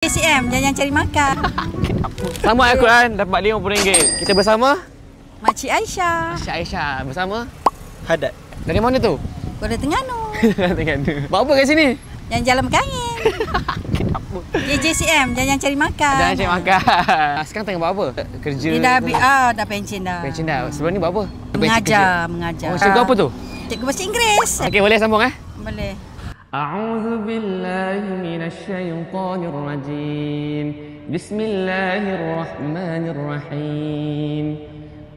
ACM, jangan cari makan. Sama Al-Quran dapat RM50. Kita bersama Makcik Aisyah. Makcik Aisyah bersama Haddad. dari mana tu? Kuala Terengganu. Terengganu. Buat apa kat sini? Yang jalan berkangin. JCM, jangan cari makan. Jangan cari makan. Sekarang tengah buat apa? Kerja. Dia dah habis, dah pension dah. Pension dah. Sebelum ni buat apa? Mengajar. Oh, cikgu apa tu? Cikgu bahasa Inggeris. Okey, boleh sambung Boleh. أعوذ بالله من الشيطان الرجيم بسم الله الرحمن الرحيم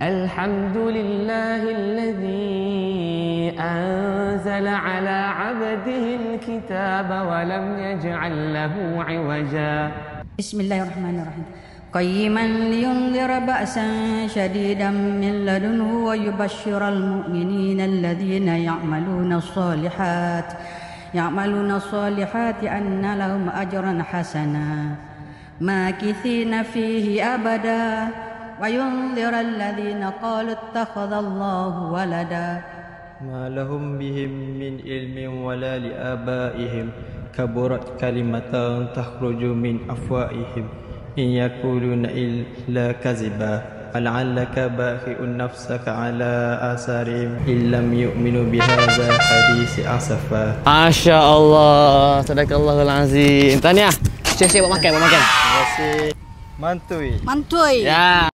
الحمد لله الذي أنزل على عبده الكتاب ولم يجعل له عوجا بسم الله الرحمن الرحيم قيما لينذر بأسا شديدا من لدنه ويبشر المؤمنين الذين يعملون الصالحات أن لهم أجرا حسنا ماكثين فيه أبدا وينذر الذين قالوا اتخذ الله ولدا ما لهم بهم من علم ولا لآبائهم كبرت كلمة تخرج من أفواههم إن يقولون إلا كذبا فلعلك باخع نفسك على آثارهم إن لم يؤمنوا بهذا الحديث أسفا. Masya Allah, Sadaqallahul Azim. Tahniah. Siap-siap buat makan. Terima kasih. Mantui. Mantui. Ya.